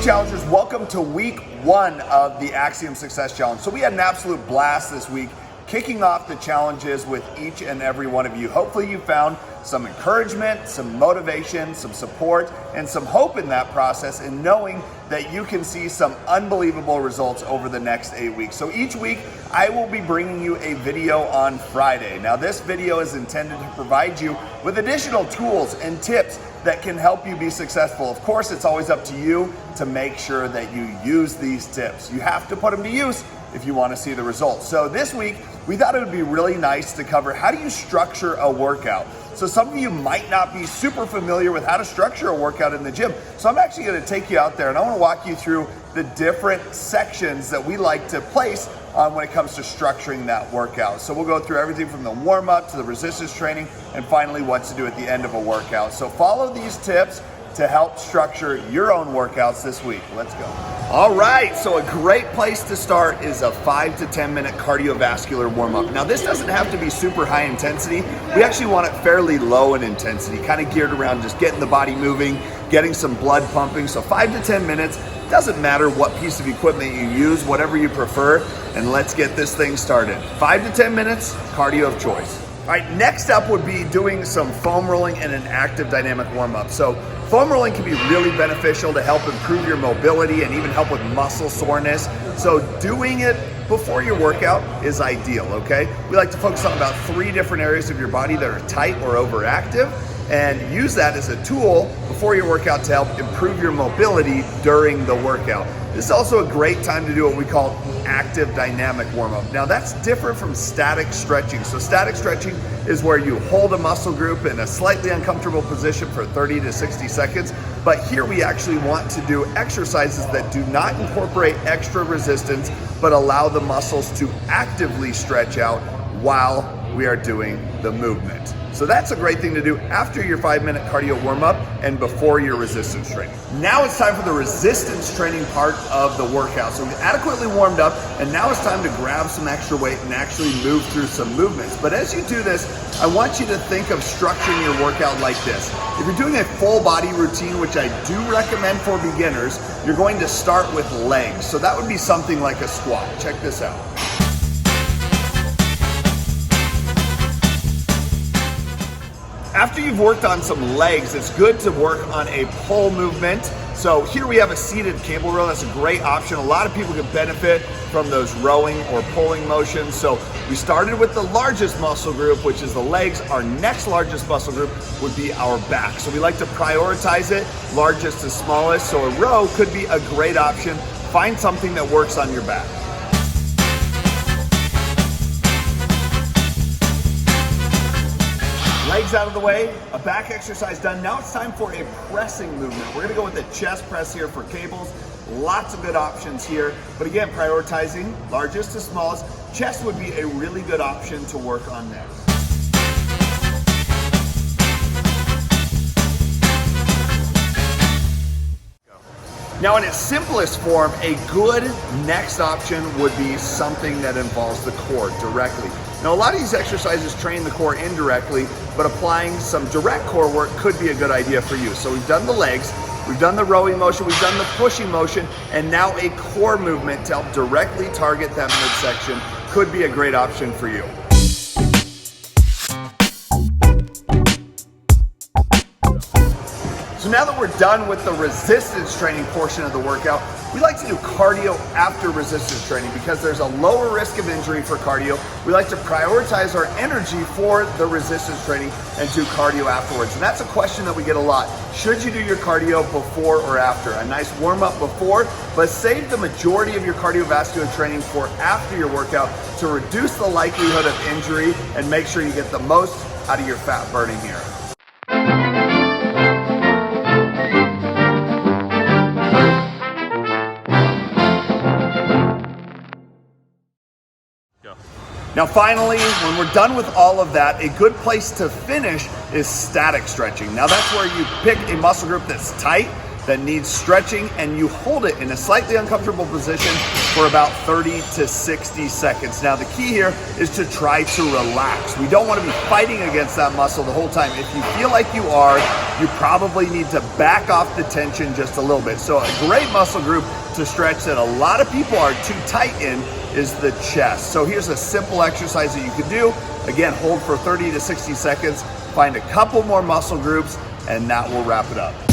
Hey challengers, welcome to week 1 of the Axiom Success Challenge. So we had an absolute blast this week, kicking off the challenges with each and every one of you. Hopefully you found some encouragement, some motivation, some support, and some hope in that process, and knowing that you can see some unbelievable results over the next 8 weeks. So each week, I will be bringing you a video on Friday. Now this video is intended to provide you with additional tools and tips that can help you be successful. Of course, it's always up to you to make sure that you use these tips. You have to put them to use if you want to see the results. So this week, we thought it would be really nice to cover how do you structure a workout. So some of you might not be super familiar with how to structure a workout in the gym. So I'm actually going to take you out there and I want to walk you through the different sections that we like to place on when it comes to structuring that workout. So we'll go through everything from the warm-up to the resistance training and finally what to do at the end of a workout. So follow these tips to help structure your own workouts this week. Let's go. All right, so a great place to start is a 5 to 10 minute cardiovascular warm-up. Now this doesn't have to be super high intensity. We actually want it fairly low in intensity, kind of geared around just getting the body moving, getting some blood pumping. So 5 to 10 minutes, doesn't matter what piece of equipment you use, whatever you prefer, and let's get this thing started. 5 to 10 minutes, cardio of choice. All right, next up would be doing some foam rolling and an active dynamic warm-up. So foam rolling can be really beneficial to help improve your mobility and even help with muscle soreness. So doing it before your workout is ideal, okay? We like to focus on about 3 different areas of your body that are tight or overactive, and use that as a tool before your workout to help improve your mobility during the workout. This is also a great time to do what we call active dynamic warm-up. Now that's different from static stretching. So static stretching is where you hold a muscle group in a slightly uncomfortable position for 30 to 60 seconds. But here we actually want to do exercises that do not incorporate extra resistance, but allow the muscles to actively stretch out while we are doing the movement. So that's a great thing to do after your 5-minute cardio warm-up and before your resistance training. Now it's time for the resistance training part of the workout. So we've adequately warmed up, and now it's time to grab some extra weight and actually move through some movements. But as you do this, I want you to think of structuring your workout like this. If you're doing a full body routine, which I do recommend for beginners, you're going to start with legs. So that would be something like a squat. Check this out. After you've worked on some legs, it's good to work on a pull movement. So here we have a seated cable row. That's a great option. A lot of people can benefit from those rowing or pulling motions. So we started with the largest muscle group, which is the legs. Our next largest muscle group would be our back. So we like to prioritize it, largest to smallest. So a row could be a great option. Find something that works on your back. Legs out of the way, a back exercise done. Now it's time for a pressing movement. We're gonna go with the chest press here for cables. Lots of good options here. But again, prioritizing largest to smallest. Chest would be a really good option to work on next. Now in its simplest form, a good next option would be something that involves the core directly. Now a lot of these exercises train the core indirectly, but applying some direct core work could be a good idea for you. So we've done the legs, we've done the rowing motion, we've done the pushing motion, and now a core movement to help directly target that midsection could be a great option for you. So now that we're done with the resistance training portion of the workout, we like to do cardio after resistance training because there's a lower risk of injury for cardio. We like to prioritize our energy for the resistance training and do cardio afterwards. And that's a question that we get a lot. Should you do your cardio before or after? A nice warm up before, but save the majority of your cardiovascular training for after your workout to reduce the likelihood of injury and make sure you get the most out of your fat burning here. Now finally, when we're done with all of that, a good place to finish is static stretching. Now that's where you pick a muscle group that's tight, that needs stretching, and you hold it in a slightly uncomfortable position for about 30 to 60 seconds. Now the key here is to try to relax. We don't want to be fighting against that muscle the whole time. If you feel like you are, you probably need to back off the tension just a little bit. So a great muscle group to stretch that a lot of people are too tight in is the chest. So here's a simple exercise that you can do. Again, hold for 30 to 60 seconds, find a couple more muscle groups, and that will wrap it up.